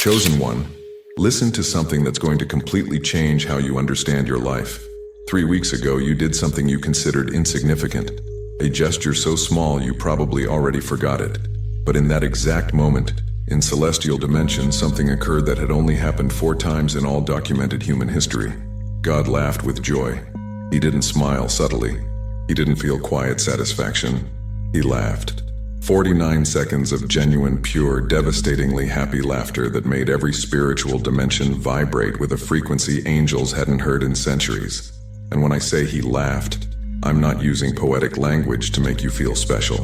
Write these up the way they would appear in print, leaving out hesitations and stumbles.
Chosen one, listen to something that's going to completely change how you understand your life. 3 weeks ago, you did something you considered insignificant, a gesture so small you probably already forgot it. But in that exact moment, in celestial dimension, something occurred that had only happened 4 times in all documented human history. God laughed with joy. He didn't smile subtly. He didn't feel quiet satisfaction. He laughed. 49 seconds of genuine, pure, devastatingly happy laughter that made every spiritual dimension vibrate with a frequency angels hadn't heard in centuries. And when I say he laughed, I'm not using poetic language to make you feel special.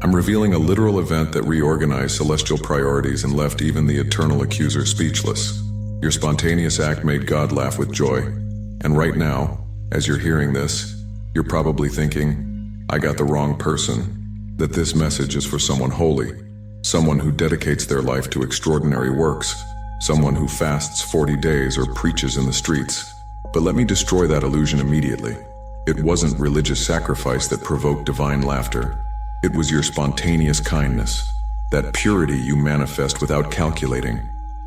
I'm revealing a literal event that reorganized celestial priorities and left even the eternal accuser speechless. Your spontaneous act made God laugh with joy. And right now, as you're hearing this, you're probably thinking, I got the wrong person. That this message is for someone holy, someone who dedicates their life to extraordinary works, someone who fasts 40 days or preaches in the streets. But let me destroy that illusion immediately. It wasn't religious sacrifice that provoked divine laughter. It was your spontaneous kindness, that purity you manifest without calculating,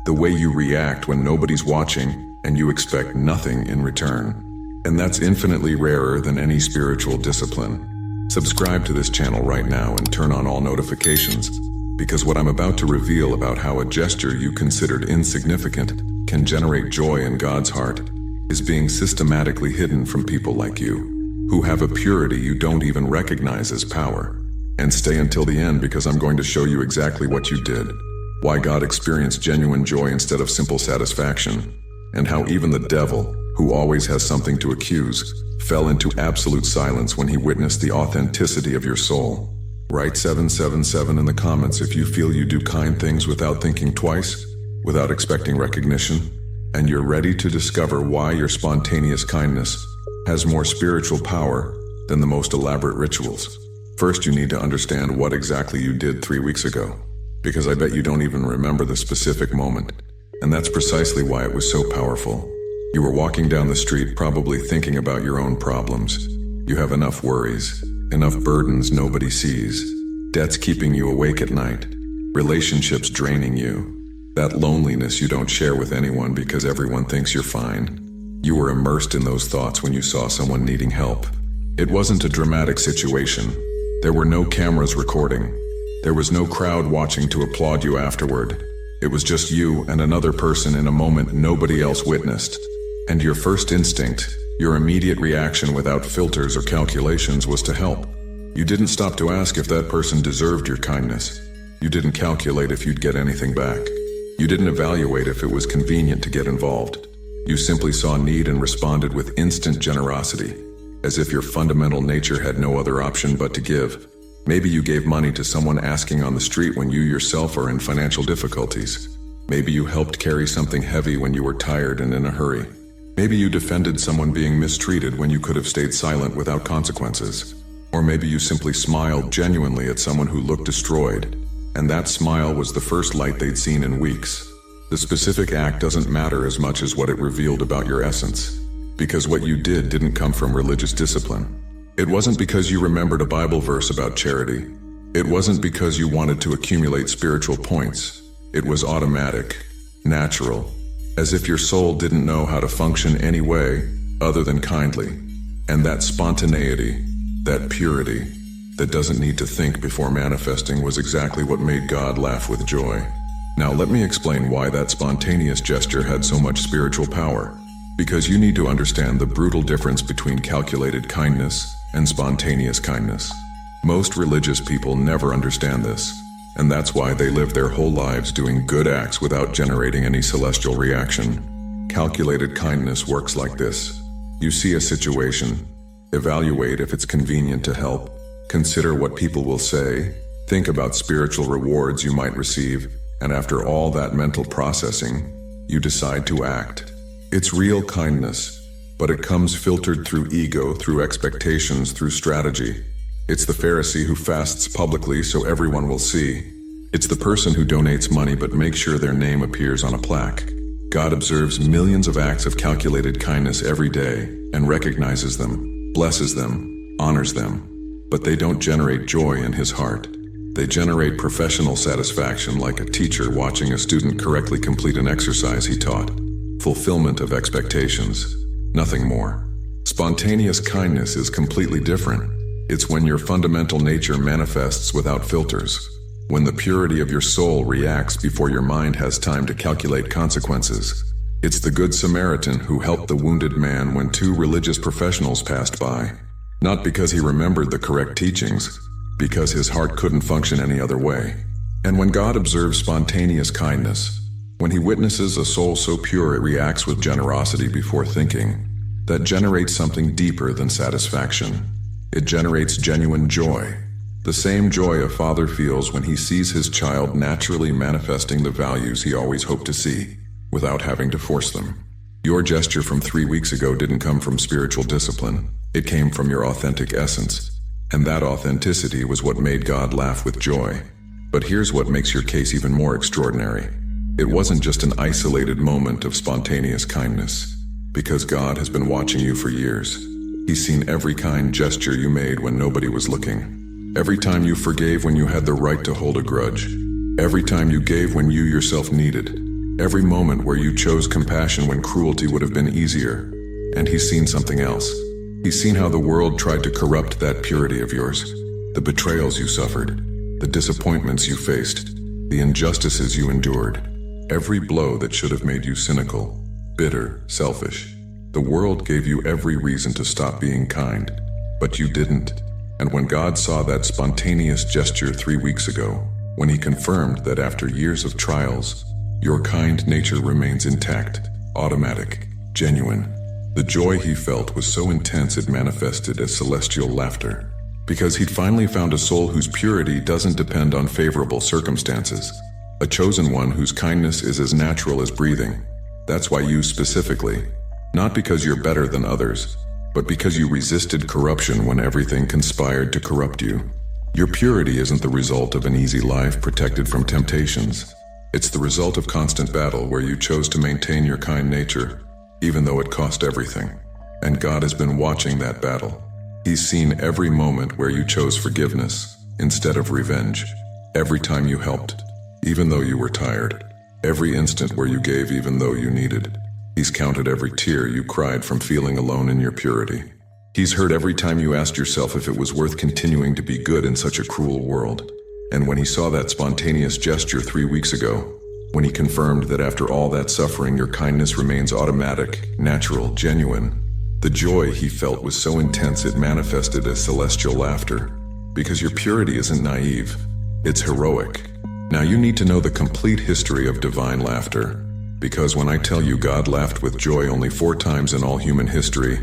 the way you react when nobody's watching and you expect nothing in return. And that's infinitely rarer than any spiritual discipline. Subscribe to this channel right now and turn on all notifications, because what I'm about to reveal about how a gesture you considered insignificant can generate joy in God's heart is being systematically hidden from people like you, who have a purity you don't even recognize as power. And stay until the end, because I'm going to show you exactly what you did, why God experienced genuine joy instead of simple satisfaction, and how even the devil, who always has something to accuse, fell into absolute silence when he witnessed the authenticity of your soul. Write 777 in the comments if you feel you do kind things without thinking twice, without expecting recognition, and you're ready to discover why your spontaneous kindness has more spiritual power than the most elaborate rituals. First, you need to understand what exactly you did 3 weeks ago, because I bet you don't even remember the specific moment, and that's precisely why it was so powerful. You were walking down the street, probably thinking about your own problems. You have enough worries, enough burdens nobody sees, debts keeping you awake at night, relationships draining you, that loneliness you don't share with anyone because everyone thinks you're fine. You were immersed in those thoughts when you saw someone needing help. It wasn't a dramatic situation. There were no cameras recording. There was no crowd watching to applaud you afterward. It was just you and another person in a moment nobody else witnessed. And your first instinct, your immediate reaction without filters or calculations, was to help. You didn't stop to ask if that person deserved your kindness. You didn't calculate if you'd get anything back. You didn't evaluate if it was convenient to get involved. You simply saw need and responded with instant generosity, as if your fundamental nature had no other option but to give. Maybe you gave money to someone asking on the street when you yourself are in financial difficulties. Maybe you helped carry something heavy when you were tired and in a hurry. Maybe you defended someone being mistreated when you could have stayed silent without consequences. Or maybe you simply smiled genuinely at someone who looked destroyed, and that smile was the first light they'd seen in weeks. The specific act doesn't matter as much as what it revealed about your essence, because what you did didn't come from religious discipline. It wasn't because you remembered a Bible verse about charity. It wasn't because you wanted to accumulate spiritual points. It was automatic, natural, as if your soul didn't know how to function any way other than kindly. And that spontaneity, that purity, that doesn't need to think before manifesting, was exactly what made God laugh with joy. Now let me explain why that spontaneous gesture had so much spiritual power. Because you need to understand the brutal difference between calculated kindness and spontaneous kindness. Most religious people never understand this, and that's why they live their whole lives doing good acts without generating any celestial reaction. Calculated kindness works like this. You see a situation, evaluate if it's convenient to help, consider what people will say, think about spiritual rewards you might receive, and after all that mental processing, you decide to act. It's real kindness, but it comes filtered through ego, through expectations, through strategy. It's the Pharisee who fasts publicly so everyone will see. It's the person who donates money but makes sure their name appears on a plaque. God observes millions of acts of calculated kindness every day and recognizes them, blesses them, honors them, but they don't generate joy in his heart. They generate professional satisfaction like a teacher watching a student correctly complete an exercise he taught. Fulfillment of expectations, nothing more. Spontaneous kindness is completely different. It's when your fundamental nature manifests without filters, when the purity of your soul reacts before your mind has time to calculate consequences. It's the Good Samaritan who helped the wounded man when two religious professionals passed by, not because he remembered the correct teachings, because his heart couldn't function any other way. And when God observes spontaneous kindness, when he witnesses a soul so pure it reacts with generosity before thinking, that generates something deeper than satisfaction. It generates genuine joy, the same joy a father feels when he sees his child naturally manifesting the values he always hoped to see, without having to force them. Your gesture from 3 weeks ago didn't come from spiritual discipline, it came from your authentic essence. And that authenticity was what made God laugh with joy. But here's what makes your case even more extraordinary. It wasn't just an isolated moment of spontaneous kindness, because God has been watching you for years. He's seen every kind gesture you made when nobody was looking. Every time you forgave when you had the right to hold a grudge. Every time you gave when you yourself needed. Every moment where you chose compassion when cruelty would have been easier. And he's seen something else. He's seen how the world tried to corrupt that purity of yours. The betrayals you suffered. The disappointments you faced. The injustices you endured. Every blow that should have made you cynical, bitter, selfish. The world gave you every reason to stop being kind, but you didn't. And when God saw that spontaneous gesture 3 weeks ago, when he confirmed that after years of trials, your kind nature remains intact, automatic, genuine, the joy he felt was so intense it manifested as celestial laughter. Because he'd finally found a soul whose purity doesn't depend on favorable circumstances. A chosen one whose kindness is as natural as breathing. That's why you specifically, not because you're better than others, but because you resisted corruption when everything conspired to corrupt you. Your purity isn't the result of an easy life protected from temptations. It's the result of constant battle where you chose to maintain your kind nature, even though it cost everything. And God has been watching that battle. He's seen every moment where you chose forgiveness instead of revenge. Every time you helped, even though you were tired. Every instant where you gave even though you needed. He's counted every tear you cried from feeling alone in your purity. He's heard every time you asked yourself if it was worth continuing to be good in such a cruel world. And when he saw that spontaneous gesture 3 weeks ago, when he confirmed that after all that suffering your kindness remains automatic, natural, genuine, the joy he felt was so intense it manifested as celestial laughter. Because your purity isn't naive, it's heroic. Now you need to know the complete history of divine laughter. Because when I tell you God laughed with joy only 4 times in all human history,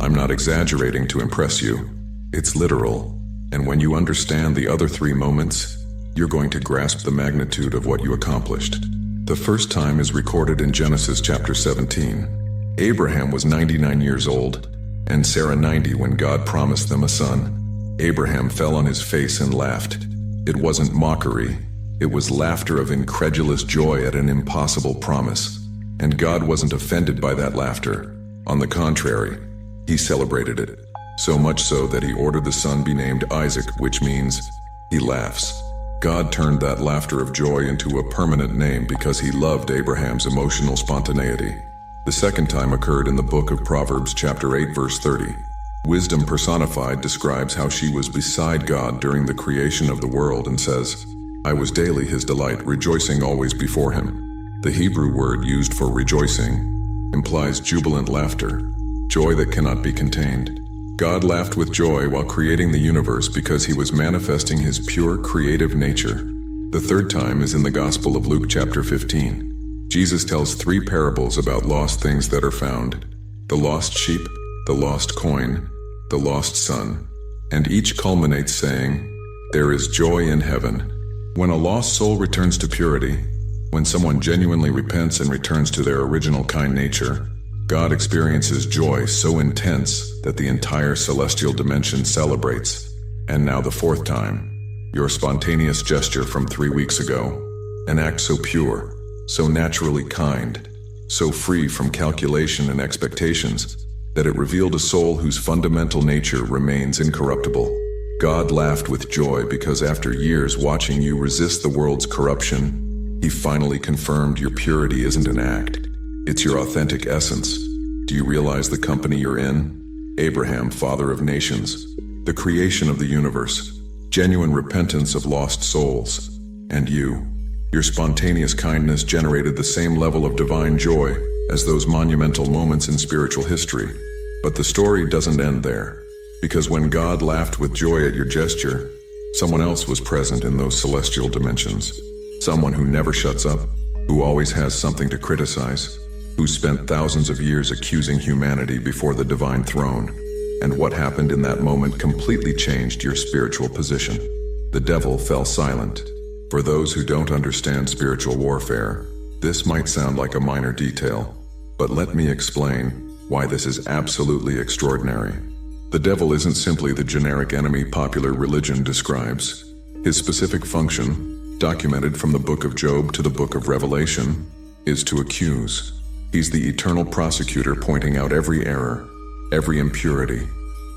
I'm not exaggerating to impress you. It's literal. And when you understand the other 3 moments, you're going to grasp the magnitude of what you accomplished. The first time is recorded in Genesis chapter 17. Abraham was 99 years old, and Sarah 90 when God promised them a son. Abraham fell on his face and laughed. It wasn't mockery. It was laughter of incredulous joy at an impossible promise. And God wasn't offended by that laughter. On the contrary, he celebrated it. So much so that he ordered the son be named Isaac, which means, he laughs. God turned that laughter of joy into a permanent name because he loved Abraham's emotional spontaneity. The second time occurred in the book of Proverbs chapter 8 verse 30. Wisdom personified describes how she was beside God during the creation of the world and says, I was daily his delight, rejoicing always before him. The Hebrew word used for rejoicing implies jubilant laughter, joy that cannot be contained. God laughed with joy while creating the universe because he was manifesting his pure creative nature. The third time is in the Gospel of Luke chapter 15. Jesus tells 3 parables about lost things that are found: the lost sheep, the lost coin, the lost son. And each culminates saying, there is joy in heaven. When a lost soul returns to purity, when someone genuinely repents and returns to their original kind nature, God experiences joy so intense that the entire celestial dimension celebrates. And now the 4th time, your spontaneous gesture from 3 weeks ago, an act so pure, so naturally kind, so free from calculation and expectations, that it revealed a soul whose fundamental nature remains incorruptible. God laughed with joy because after years watching you resist the world's corruption, he finally confirmed your purity isn't an act. It's your authentic essence. Do you realize the company you're in? Abraham, father of nations, the creation of the universe, genuine repentance of lost souls, and you. Your spontaneous kindness generated the same level of divine joy as those monumental moments in spiritual history. But the story doesn't end there, because when God laughed with joy at your gesture, someone else was present in those celestial dimensions. Someone who never shuts up, who always has something to criticize, who spent thousands of years accusing humanity before the divine throne. And what happened in that moment completely changed your spiritual position. The devil fell silent. For those who don't understand spiritual warfare, this might sound like a minor detail, but let me explain why this is absolutely extraordinary. The devil isn't simply the generic enemy popular religion describes. His specific function, documented from the book of Job to the book of Revelation, is to accuse. He's the eternal prosecutor pointing out every error, every impurity,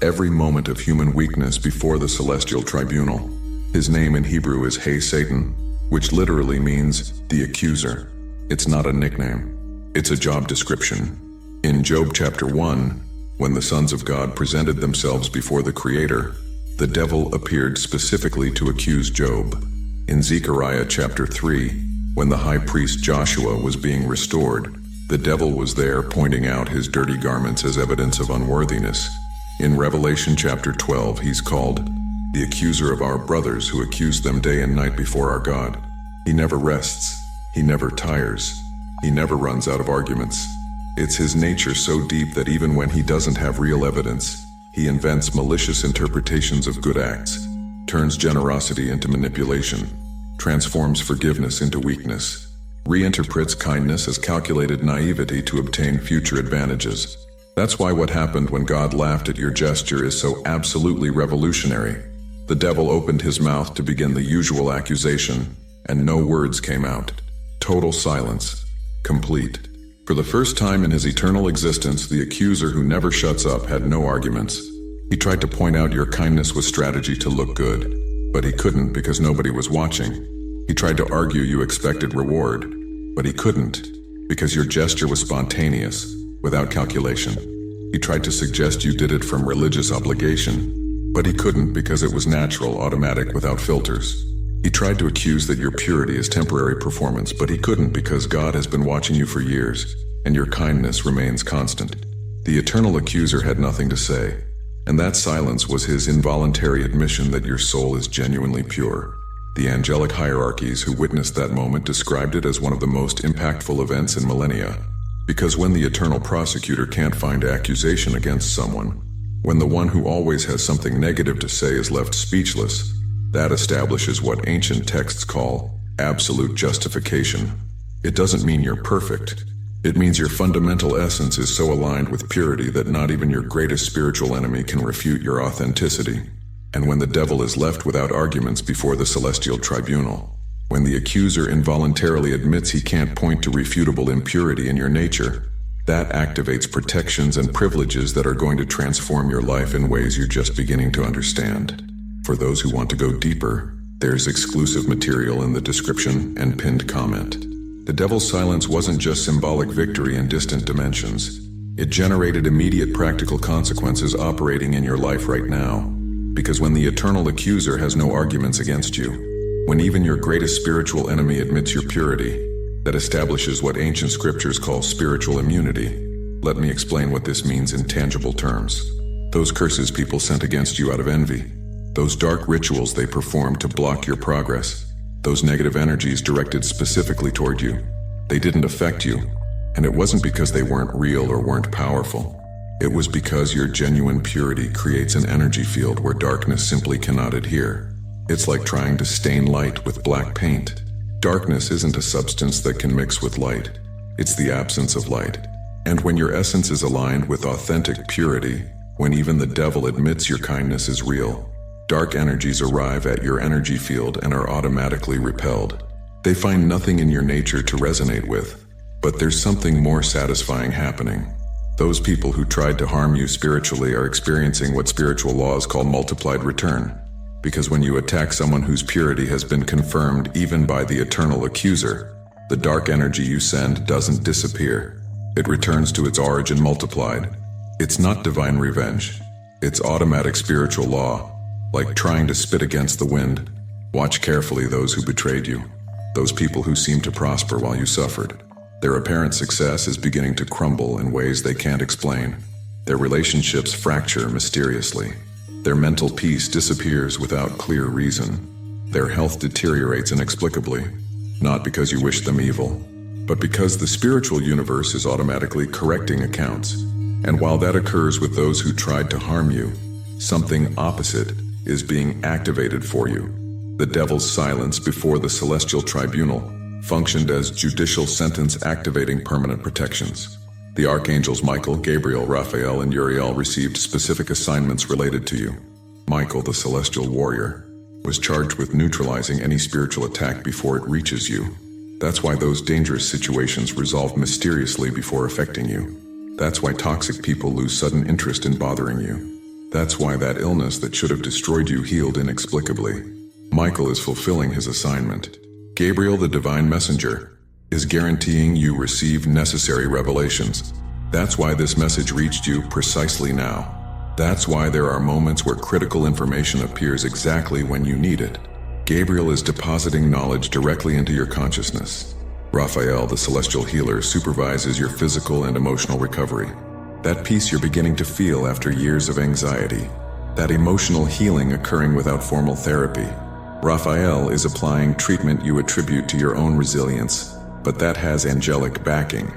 every moment of human weakness before the celestial tribunal. His name in Hebrew is Hey Satan, which literally means the accuser. It's not a nickname. It's a job description. In Job chapter 1, when the sons of God presented themselves before the Creator, the devil appeared specifically to accuse Job. In Zechariah chapter 3, when the high priest Joshua was being restored, the devil was there pointing out his dirty garments as evidence of unworthiness. In Revelation chapter 12, he's called the accuser of our brothers who accuse them day and night before our God. He never rests. He never tires. He never runs out of arguments. It's his nature so deep that even when he doesn't have real evidence, he invents malicious interpretations of good acts, turns generosity into manipulation, transforms forgiveness into weakness, reinterprets kindness as calculated naivety to obtain future advantages. That's why what happened when God laughed at your gesture is so absolutely revolutionary. The devil opened his mouth to begin the usual accusation, and no words came out. Total silence. Complete. For the first time in his eternal existence, the accuser who never shuts up had no arguments. He tried to point out your kindness was strategy to look good, but he couldn't because nobody was watching. He tried to argue you expected reward, but he couldn't because your gesture was spontaneous, without calculation. He tried to suggest you did it from religious obligation, but he couldn't because it was natural, automatic, without filters. He tried to accuse that your purity is temporary performance, but he couldn't because God has been watching you for years, and your kindness remains constant. The eternal accuser had nothing to say, and that silence was his involuntary admission that your soul is genuinely pure. The angelic hierarchies who witnessed that moment described it as one of the most impactful events in millennia. Because when the eternal prosecutor can't find accusation against someone, when the one who always has something negative to say is left speechless, that establishes what ancient texts call absolute justification. It doesn't mean you're perfect. It means your fundamental essence is so aligned with purity that not even your greatest spiritual enemy can refute your authenticity. And when the devil is left without arguments before the celestial tribunal, when the accuser involuntarily admits he can't point to refutable impurity in your nature, that activates protections and privileges that are going to transform your life in ways you're just beginning to understand. For those who want to go deeper, there's exclusive material in the description and pinned comment. The devil's silence wasn't just symbolic victory in distant dimensions. It generated immediate practical consequences operating in your life right now. Because when the eternal accuser has no arguments against you, when even your greatest spiritual enemy admits your purity, that establishes what ancient scriptures call spiritual immunity. Let me explain what this means in tangible terms. Those curses people sent against you out of envy, those dark rituals they performed to block your progress, those negative energies directed specifically toward you, they didn't affect you, and it wasn't because they weren't real or weren't powerful. It was because your genuine purity creates an energy field where darkness simply cannot adhere. It's like trying to stain light with black paint. Darkness isn't a substance that can mix with light. It's the absence of light. And when your essence is aligned with authentic purity, when even the devil admits your kindness is real, dark energies arrive at your energy field and are automatically repelled. They find nothing in your nature to resonate with, but there's something more satisfying happening. Those people who tried to harm you spiritually are experiencing what spiritual laws call multiplied return. Because when you attack someone whose purity has been confirmed even by the eternal accuser, the dark energy you send doesn't disappear. It returns to its origin multiplied. It's not divine revenge. It's automatic spiritual law, like trying to spit against the wind. Watch carefully those who betrayed you, those people who seemed to prosper while you suffered. Their apparent success is beginning to crumble in ways they can't explain. Their relationships fracture mysteriously. Their mental peace disappears without clear reason. Their health deteriorates inexplicably, not because you wish them evil, but because the spiritual universe is automatically correcting accounts. And while that occurs with those who tried to harm you, something opposite is being activated for you. The devil's silence before the celestial tribunal functioned as judicial sentence activating permanent protections. The archangels Michael, Gabriel, Raphael, and Uriel received specific assignments related to you. Michael, the celestial warrior, was charged with neutralizing any spiritual attack before it reaches you. That's why those dangerous situations resolve mysteriously before affecting you. That's why toxic people lose sudden interest in bothering you. That's why that illness that should have destroyed you healed inexplicably. Michael is fulfilling his assignment. Gabriel, the divine messenger, is guaranteeing you receive necessary revelations. That's why this message reached you precisely now. That's why there are moments where critical information appears exactly when you need it. Gabriel is depositing knowledge directly into your consciousness. Raphael, the celestial healer, supervises your physical and emotional recovery. That peace you're beginning to feel after years of anxiety. That emotional healing occurring without formal therapy. Raphael is applying treatment you attribute to your own resilience, but that has angelic backing.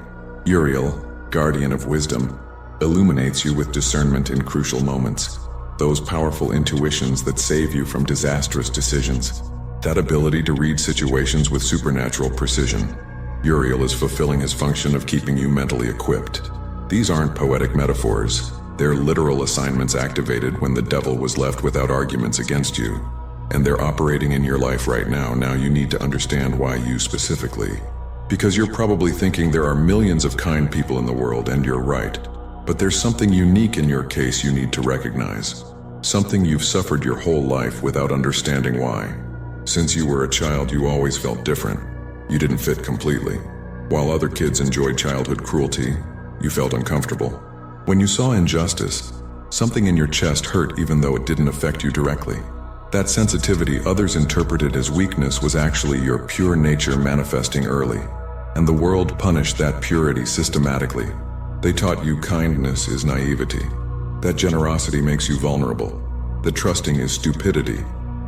Uriel, guardian of wisdom, illuminates you with discernment in crucial moments. Those powerful intuitions that save you from disastrous decisions. That ability to read situations with supernatural precision. Uriel is fulfilling his function of keeping you mentally equipped. These aren't poetic metaphors. They're literal assignments activated when the devil was left without arguments against you. And they're operating in your life right now. Now you need to understand why you specifically. Because you're probably thinking there are millions of kind people in the world, and you're right. But there's something unique in your case you need to recognize. Something you've suffered your whole life without understanding why. Since you were a child, you always felt different. You didn't fit completely. While other kids enjoyed childhood cruelty, you felt uncomfortable. When you saw injustice, something in your chest hurt even though it didn't affect you directly. That sensitivity others interpreted as weakness was actually your pure nature manifesting early. And the world punished that purity systematically. They taught you kindness is naivety. That generosity makes you vulnerable. That trusting is stupidity.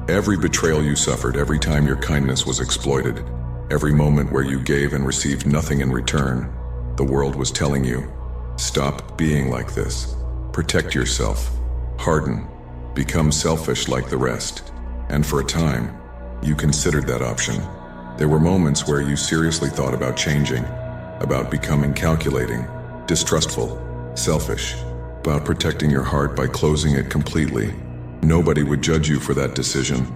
Every betrayal you suffered, every time your kindness was exploited, every moment where you gave and received nothing in return, the world was telling you, stop being like this. Protect yourself. Harden. Become selfish like the rest. And for a time, you considered that option. There were moments where you seriously thought about changing, about becoming calculating, distrustful, selfish, about protecting your heart by closing it completely. Nobody would judge you for that decision.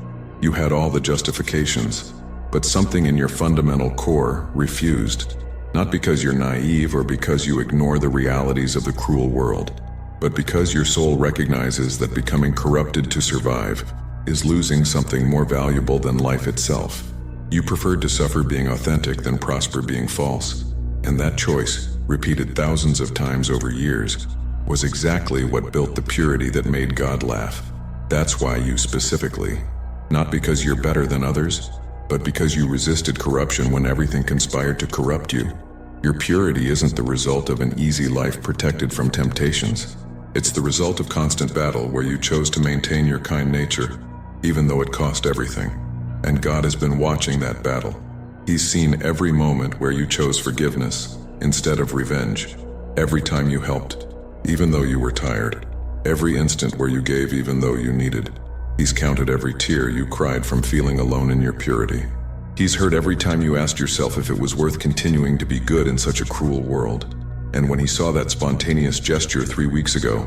You had all the justifications, but something in your fundamental core refused. Not because you're naive or because you ignore the realities of the cruel world, but because your soul recognizes that becoming corrupted to survive is losing something more valuable than life itself. You preferred to suffer being authentic than prosper being false. And that choice, repeated thousands of times over years, was exactly what built the purity that made God laugh. That's why you specifically, not because you're better than others, but because you resisted corruption when everything conspired to corrupt you. Your purity isn't the result of an easy life protected from temptations. It's the result of constant battle where you chose to maintain your kind nature, even though it cost everything. And God has been watching that battle. He's seen every moment where you chose forgiveness instead of revenge. Every time you helped, even though you were tired. Every instant where you gave even though you needed. He's counted every tear you cried from feeling alone in your purity. He's heard every time you asked yourself if it was worth continuing to be good in such a cruel world. And when he saw that spontaneous gesture 3 weeks ago,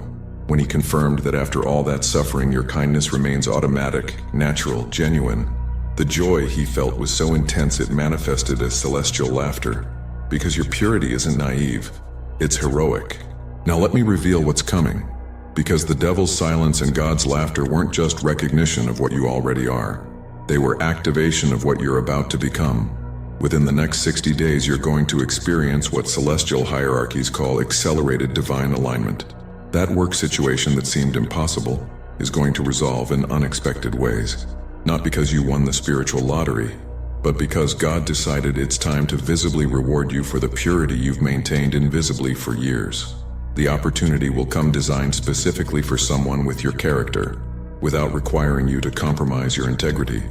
when he confirmed that after all that suffering your kindness remains automatic, natural, genuine, the joy he felt was so intense it manifested as celestial laughter. Because your purity isn't naive, it's heroic. Now let me reveal what's coming. Because the devil's silence and God's laughter weren't just recognition of what you already are. They were activation of what you're about to become. Within the next 60 days, you're going to experience what celestial hierarchies call accelerated divine alignment. That work situation that seemed impossible is going to resolve in unexpected ways. Not because you won the spiritual lottery, but because God decided it's time to visibly reward you for the purity you've maintained invisibly for years. The opportunity will come designed specifically for someone with your character, without requiring you to compromise your integrity.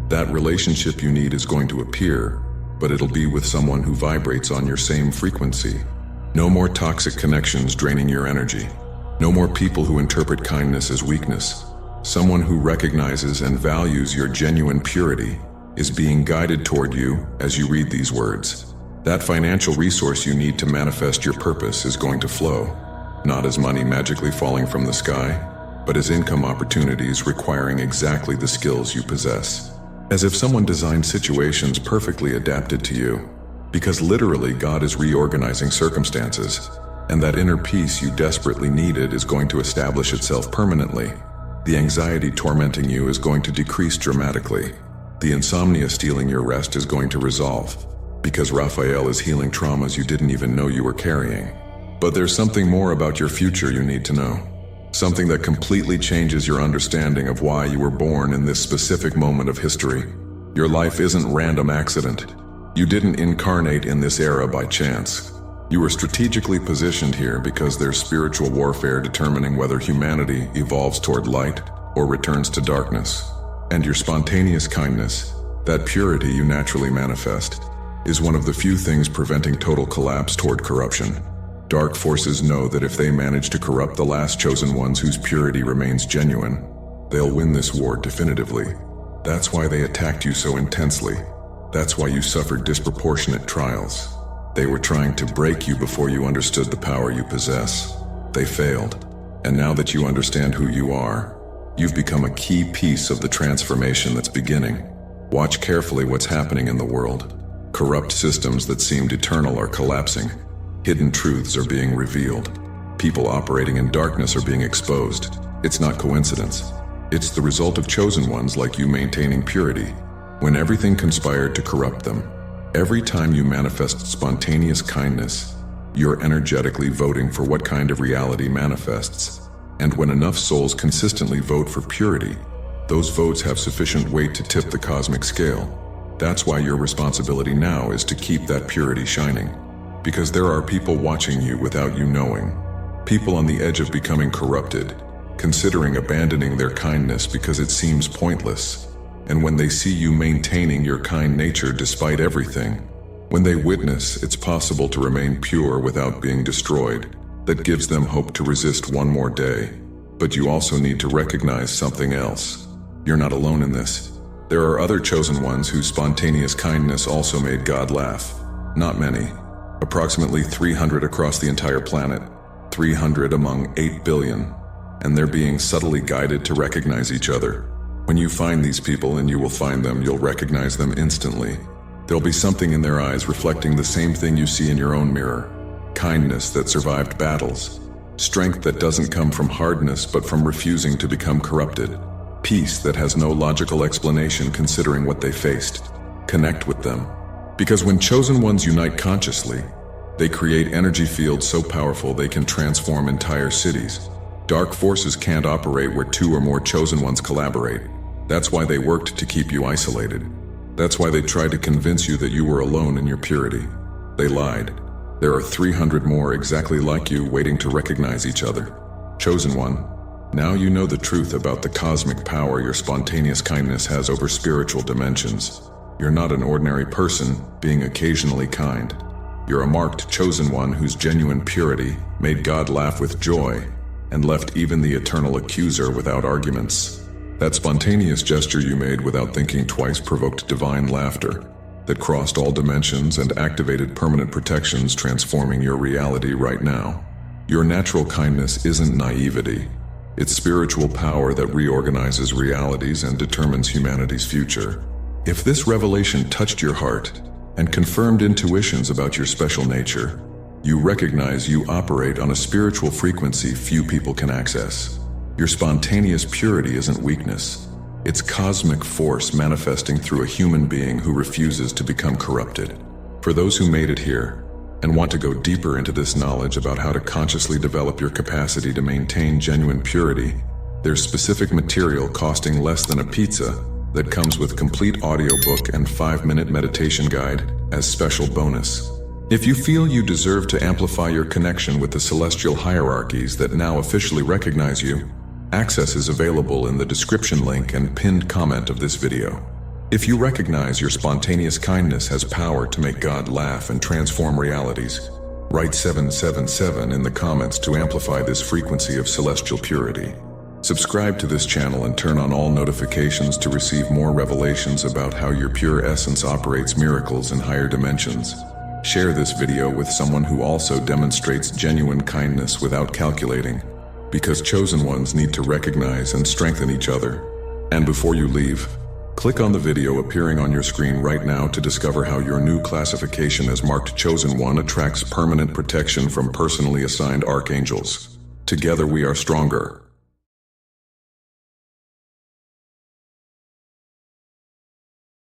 That relationship you need is going to appear, but it'll be with someone who vibrates on your same frequency. No more toxic connections draining your energy. No more people who interpret kindness as weakness. Someone who recognizes and values your genuine purity is being guided toward you as you read these words. That financial resource you need to manifest your purpose is going to flow, not as money magically falling from the sky, but as income opportunities requiring exactly the skills you possess. As if someone designed situations perfectly adapted to you, because literally God is reorganizing circumstances, and that inner peace you desperately needed is going to establish itself permanently. The anxiety tormenting you is going to decrease dramatically. The insomnia stealing your rest is going to resolve, because Raphael is healing traumas you didn't even know you were carrying. But there's something more about your future you need to know. Something that completely changes your understanding of why you were born in this specific moment of history. Your life isn't random accident. You didn't incarnate in this era by chance. You were strategically positioned here because there's spiritual warfare determining whether humanity evolves toward light or returns to darkness. And your spontaneous kindness, that purity you naturally manifest, is one of the few things preventing total collapse toward corruption. Dark forces know that if they manage to corrupt the last chosen ones whose purity remains genuine, they'll win this war definitively. That's why they attacked you so intensely. That's why you suffered disproportionate trials. They were trying to break you before you understood the power you possess. They failed. And now that you understand who you are, you've become a key piece of the transformation that's beginning. Watch carefully what's happening in the world. Corrupt systems that seemed eternal are collapsing. Hidden truths are being revealed. People operating in darkness are being exposed. It's not coincidence. It's the result of chosen ones like you maintaining purity, when everything conspired to corrupt them. Every time you manifest spontaneous kindness, you're energetically voting for what kind of reality manifests. And when enough souls consistently vote for purity, those votes have sufficient weight to tip the cosmic scale. That's why your responsibility now is to keep that purity shining. Because there are people watching you without you knowing. People on the edge of becoming corrupted, considering abandoning their kindness because it seems pointless. And when they see you maintaining your kind nature despite everything, when they witness it's possible to remain pure without being destroyed, that gives them hope to resist one more day. But you also need to recognize something else. You're not alone in this. There are other chosen ones whose spontaneous kindness also made God laugh. Not many. Approximately 300 across the entire planet. 300 among 8 billion. And they're being subtly guided to recognize each other. When you find these people, and you will find them, you'll recognize them instantly. There'll be something in their eyes reflecting the same thing you see in your own mirror. Kindness that survived battles. Strength that doesn't come from hardness but from refusing to become corrupted. Peace that has no logical explanation considering what they faced. Connect with them. Because when chosen ones unite consciously, they create energy fields so powerful they can transform entire cities. Dark forces can't operate where two or more chosen ones collaborate. That's why they worked to keep you isolated. That's why they tried to convince you that you were alone in your purity. They lied. There are 300 more exactly like you waiting to recognize each other. Chosen one, now you know the truth about the cosmic power your spontaneous kindness has over spiritual dimensions. You're not an ordinary person being occasionally kind. You're a marked chosen one whose genuine purity made God laugh with joy and left even the eternal accuser without arguments. That spontaneous gesture you made without thinking twice provoked divine laughter that crossed all dimensions and activated permanent protections, transforming your reality right now. Your natural kindness isn't naivety. It's spiritual power that reorganizes realities and determines humanity's future. If this revelation touched your heart and confirmed intuitions about your special nature, You recognize you operate on a spiritual frequency few people can access. Your spontaneous purity isn't weakness. It's cosmic force manifesting through a human being who refuses to become corrupted. For those who made it here and want to go deeper into this knowledge about how to consciously develop your capacity to maintain genuine purity, there's specific material costing less than a pizza that comes with complete audiobook and 5-minute meditation guide as special bonus. If you feel you deserve to amplify your connection with the celestial hierarchies that now officially recognize you, access is available in the description link and pinned comment of this video. If you recognize your spontaneous kindness has power to make God laugh and transform realities, write 777 in the comments to amplify this frequency of celestial purity. Subscribe to this channel and turn on all notifications to receive more revelations about how your pure essence operates miracles in higher dimensions. Share this video with someone who also demonstrates genuine kindness without calculating, because chosen ones need to recognize and strengthen each other. And before you leave, click on the video appearing on your screen right now to discover how your new classification as marked Chosen One attracts permanent protection from personally assigned archangels. Together we are stronger.